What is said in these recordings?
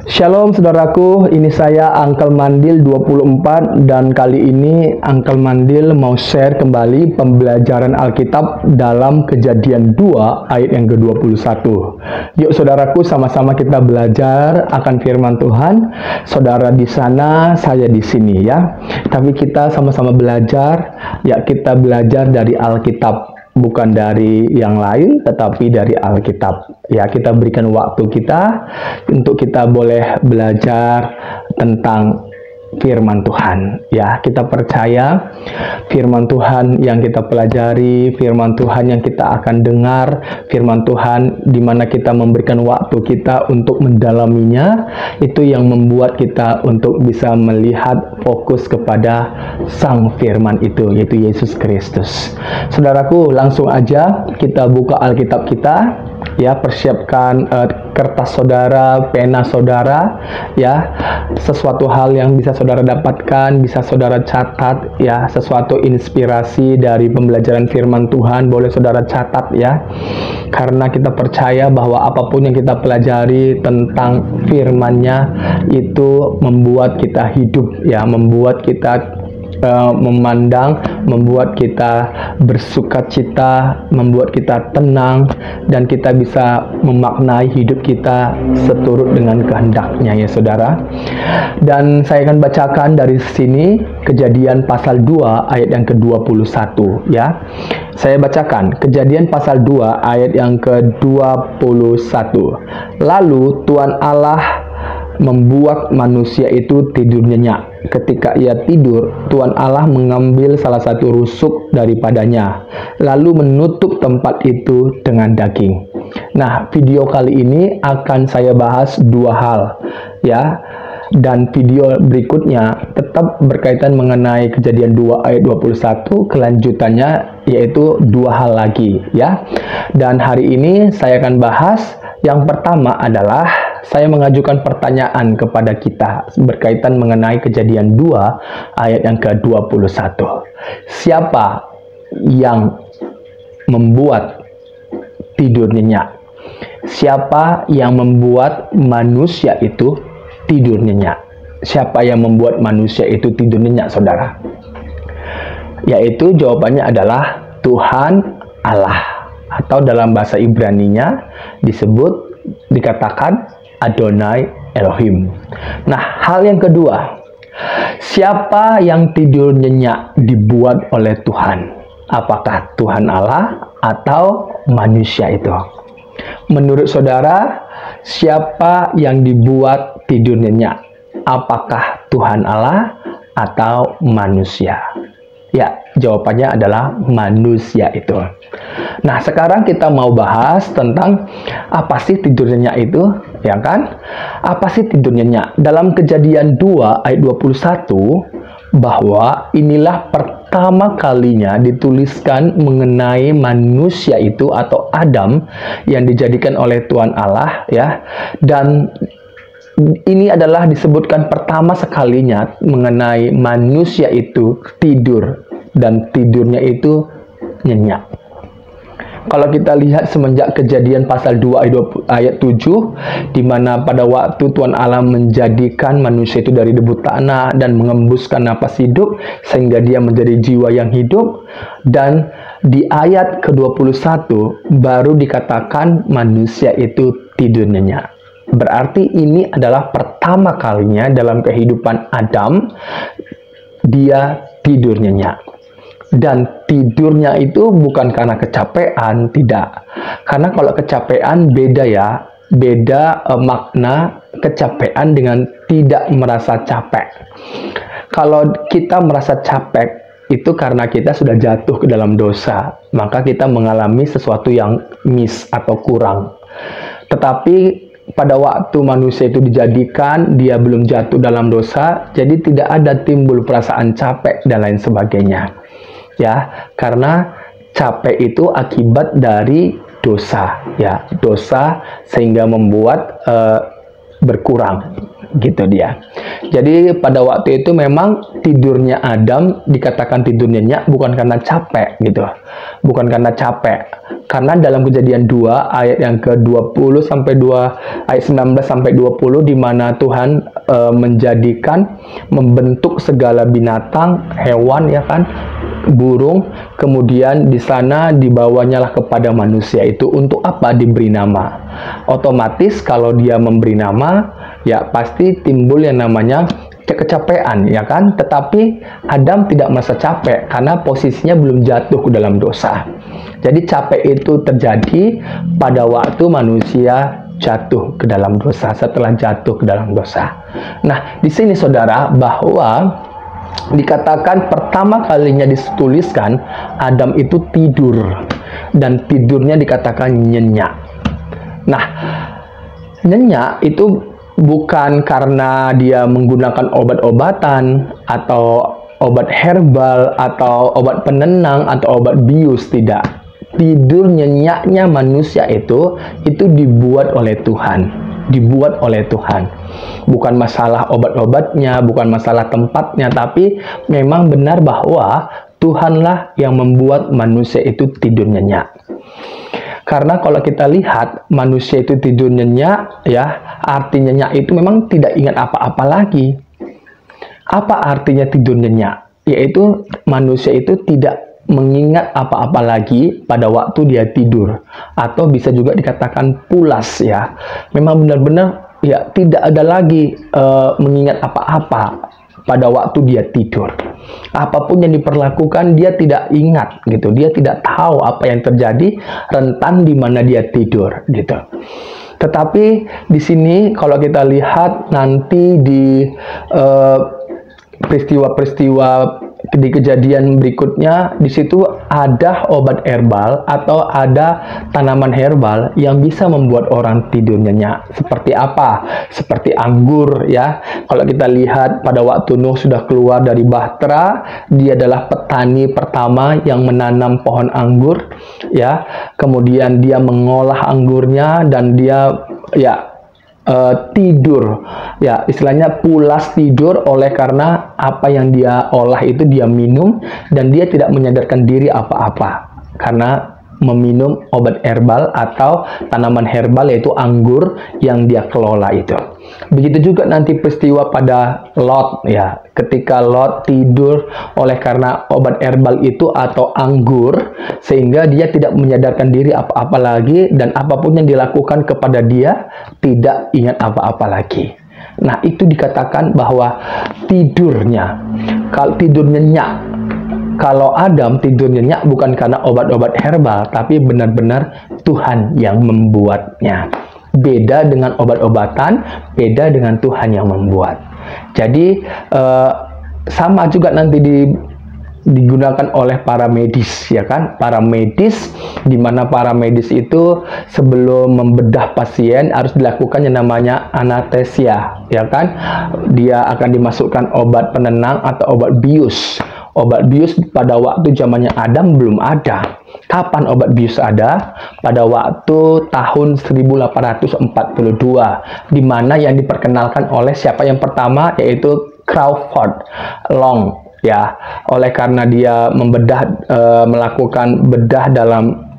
Shalom saudaraku, ini saya Uncle Mandil 24 dan kali ini Uncle Mandil mau share kembali pembelajaran Alkitab dalam Kejadian 2 ayat yang ke-21. Yuk saudaraku, sama-sama kita belajar akan firman Tuhan. Saudara di sana, saya di sini ya. Tapi kita sama-sama belajar, ya kita belajar dari Alkitab. Bukan dari yang lain, tetapi dari Alkitab. Ya, kita berikan waktu kita untuk kita boleh belajar tentang firman Tuhan. Ya, kita percaya firman Tuhan yang kita pelajari, firman Tuhan yang kita akan dengar, firman Tuhan di mana kita memberikan waktu kita untuk mendalaminya, itu yang membuat kita untuk bisa melihat fokus kepada Sang Firman itu, yaitu Yesus Kristus. Saudaraku, langsung aja kita buka Alkitab kita. Ya, persiapkan kertas saudara, pena saudara, ya, sesuatu hal yang bisa saudara dapatkan, bisa saudara catat, ya, sesuatu inspirasi dari pembelajaran firman Tuhan, boleh saudara catat, ya, karena kita percaya bahwa apapun yang kita pelajari tentang firman-Nya itu membuat kita hidup, ya, membuat kita memandang, membuat kita bersukacita, membuat kita tenang, dan kita bisa memaknai hidup kita seturut dengan kehendak-Nya, ya saudara. Dan saya akan bacakan dari sini Kejadian pasal 2 ayat yang ke-21, ya. Saya bacakan Kejadian pasal 2 ayat yang ke-21. Lalu Tuhan Allah membuat manusia itu tidur nyenyak. Ketika ia tidur, Tuhan Allah mengambil salah satu rusuk daripadanya, lalu menutup tempat itu dengan daging. Nah, video kali ini akan saya bahas dua hal, ya. Dan video berikutnya tetap berkaitan mengenai Kejadian 2 ayat 21, kelanjutannya yaitu dua hal lagi, ya. Dan hari ini saya akan bahas yang pertama adalah saya mengajukan pertanyaan kepada kita berkaitan mengenai Kejadian 2 ayat yang ke-21. Siapa yang membuat tidur nyenyak? Siapa yang membuat manusia itu tidur nyenyak? Siapa yang membuat manusia itu tidur nyenyak, saudara? Yaitu jawabannya adalah Tuhan Allah, atau dalam bahasa Ibrani-nya dikatakan Adonai Elohim. Nah, hal yang kedua, siapa yang tidur nyenyak dibuat oleh Tuhan? Apakah Tuhan Allah atau manusia itu? Menurut saudara, siapa yang dibuat tidur nyenyak? Apakah Tuhan Allah atau manusia? Ya, jawabannya adalah manusia itu. Nah, sekarang kita mau bahas tentang apa sih tidur nyenyak itu, ya kan? Apa sih tidur nyenyak? Dalam Kejadian 2 ayat 21, bahwa inilah pertama kalinya dituliskan mengenai manusia itu atau Adam yang dijadikan oleh Tuhan Allah, ya. Dan ini adalah disebutkan pertama sekalinya mengenai manusia itu tidur, dan tidurnya itu nyenyak. Kalau kita lihat semenjak Kejadian pasal 2 ayat 7, di mana pada waktu Tuhan Allah menjadikan manusia itu dari debu tanah dan mengembuskan napas hidup sehingga dia menjadi jiwa yang hidup, dan di ayat ke-21 baru dikatakan manusia itu tidur nyenyak. Berarti ini adalah pertama kalinya dalam kehidupan Adam dia tidur nyenyak. Dan tidurnya itu bukan karena kecapean, tidak. Karena kalau kecapean beda, ya. Beda makna kecapean dengan tidak merasa capek. Kalau kita merasa capek, itu karena kita sudah jatuh ke dalam dosa. Maka kita mengalami sesuatu yang miss atau kurang. Tetapi pada waktu manusia itu dijadikan, dia belum jatuh dalam dosa, jadi tidak ada timbul perasaan capek dan lain sebagainya. Ya, karena capek itu akibat dari dosa, ya, dosa sehingga membuat berkurang. gitu dia. Jadi pada waktu itu memang tidurnya Adam dikatakan tidur nyenyak bukan karena capek gitu. Bukan karena capek. Karena dalam Kejadian 2 ayat yang ke-20 sampai 2 ayat 19 sampai 20 di mana Tuhan membentuk segala binatang, hewan ya kan, burung, kemudian di sana dibawanya lah kepada manusia itu untuk apa? Diberi nama. Otomatis kalau dia memberi nama, ya pasti timbul yang namanya kecapean ya kan, tetapi Adam tidak merasa capek karena posisinya belum jatuh ke dalam dosa. Jadi capek itu terjadi pada waktu manusia jatuh ke dalam dosa, setelah jatuh ke dalam dosa. Nah, di sini saudara, bahwa dikatakan pertama kalinya dituliskan Adam itu tidur, dan tidurnya dikatakan nyenyak. Nah, nyenyak itu bukan karena dia menggunakan obat-obatan atau obat herbal atau obat penenang atau obat bius, tidak. Tidur nyenyaknya manusia itu dibuat oleh Tuhan. Dibuat oleh Tuhan. Bukan masalah obat-obatnya, bukan masalah tempatnya, tapi memang benar bahwa Tuhanlah yang membuat manusia itu tidur nyenyak. Karena kalau kita lihat manusia itu tidur nyenyak, ya, arti nyenyak itu memang tidak ingat apa-apa lagi. Apa artinya tidur nyenyak? Yaitu manusia itu tidak mengingat apa-apa lagi pada waktu dia tidur, atau bisa juga dikatakan pulas ya. Memang benar-benar ya tidak ada lagi mengingat apa-apa pada waktu dia tidur. Apapun yang diperlakukan dia tidak ingat gitu. Dia tidak tahu apa yang terjadi, rentan di mana dia tidur gitu. Tetapi di sini kalau kita lihat nanti di peristiwa-peristiwa di kejadian berikutnya, di situ ada obat herbal atau ada tanaman herbal yang bisa membuat orang tidur nyenyak. Seperti apa? Seperti anggur ya. Kalau kita lihat pada waktu Nuh sudah keluar dari bahtera, dia adalah petani pertama yang menanam pohon anggur ya. Kemudian dia mengolah anggurnya dan dia ya tidur ya, istilahnya pulas tidur oleh karena apa yang dia olah itu dia minum, dan dia tidak menyadarkan diri apa-apa karena meminum obat herbal atau tanaman herbal yaitu anggur yang dia kelola itu. Begitu juga nanti peristiwa pada Lot ya, ketika Lot tidur oleh karena obat herbal itu atau anggur, sehingga dia tidak menyadarkan diri apa-apa lagi, dan apapun yang dilakukan kepada dia tidak ingat apa-apa lagi. Nah, itu dikatakan bahwa tidurnya, kalau tidur nyenyak. Kalau Adam tidur nyenyak bukan karena obat-obat herbal, tapi benar-benar Tuhan yang membuatnya. Beda dengan obat-obatan, beda dengan Tuhan yang membuat. Jadi sama juga nanti digunakan oleh para medis ya kan, para medis, di mana para medis itu sebelum membedah pasien harus dilakukan yang namanya anestesia ya kan. Dia akan dimasukkan obat penenang atau obat bius. Obat bius pada waktu zamannya Adam belum ada. Kapan obat bius ada? Pada waktu tahun 1842, di mana yang diperkenalkan oleh siapa yang pertama, yaitu Crawford Long ya. Oleh karena dia melakukan bedah dalam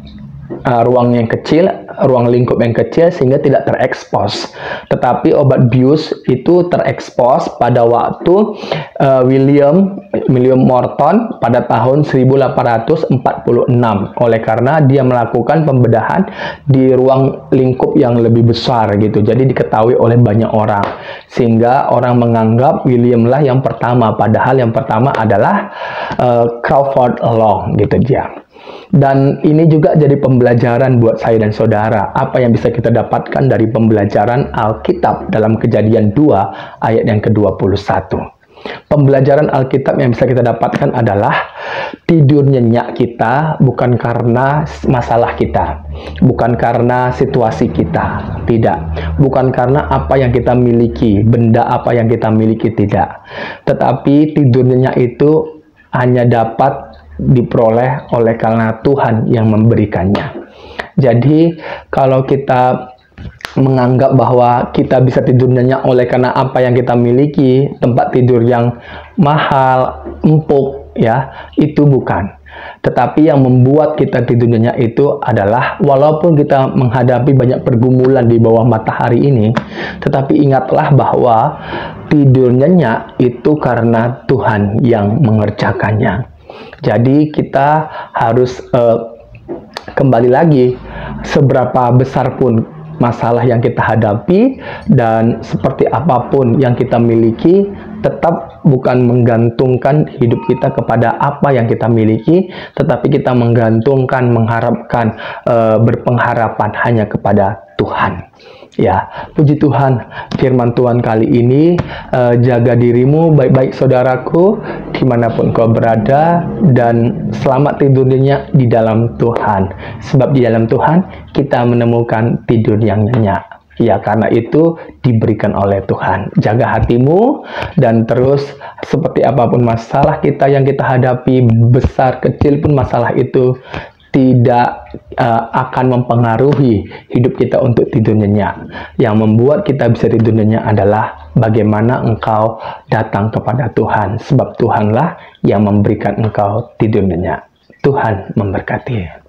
ruang yang kecil, ruang lingkup yang kecil, sehingga tidak terekspos. Tetapi obat bius itu terekspos pada waktu William Morton pada tahun 1846, oleh karena dia melakukan pembedahan di ruang lingkup yang lebih besar gitu. Jadi diketahui oleh banyak orang, sehingga orang menganggap William lah yang pertama, padahal yang pertama adalah Crawford Long gitu dia. Dan ini juga jadi pembelajaran buat saya dan saudara. Apa yang bisa kita dapatkan dari pembelajaran Alkitab dalam Kejadian 2 ayat yang ke-21. Pembelajaran Alkitab yang bisa kita dapatkan adalah tidur nyenyak kita bukan karena masalah kita, bukan karena situasi kita, tidak, bukan karena apa yang kita miliki, benda apa yang kita miliki, tidak, tetapi tidur nyenyak itu hanya dapat diperoleh oleh karena Tuhan yang memberikannya. Jadi kalau kita menganggap bahwa kita bisa tidur nyenyak oleh karena apa yang kita miliki, tempat tidur yang mahal, empuk, ya, itu bukan. Tetapi yang membuat kita tidur nyenyak itu adalah walaupun kita menghadapi banyak pergumulan di bawah matahari ini, tetapi ingatlah bahwa tidur nyenyak itu karena Tuhan yang mengerjakannya. Jadi kita harus kembali lagi, seberapa besar pun masalah yang kita hadapi dan seperti apapun yang kita miliki, tetap bukan menggantungkan hidup kita kepada apa yang kita miliki, tetapi kita menggantungkan, mengharapkan, berpengharapan hanya kepada Tuhan. Ya, puji Tuhan, firman Tuhan kali ini, jaga dirimu baik-baik saudaraku, dimanapun kau berada, dan selamat tidur nyenyak di dalam Tuhan. Sebab di dalam Tuhan, kita menemukan tidur yang nyenyak. Ya, karena itu diberikan oleh Tuhan. Jaga hatimu, dan terus seperti apapun masalah kita yang kita hadapi, besar kecil pun masalah itu, tidak akan mempengaruhi hidup kita untuk tidur nyenyak. Yang membuat kita bisa tidur nyenyak adalah bagaimana engkau datang kepada Tuhan. Sebab Tuhanlah yang memberikan engkau tidur nyenyak. Tuhan memberkati.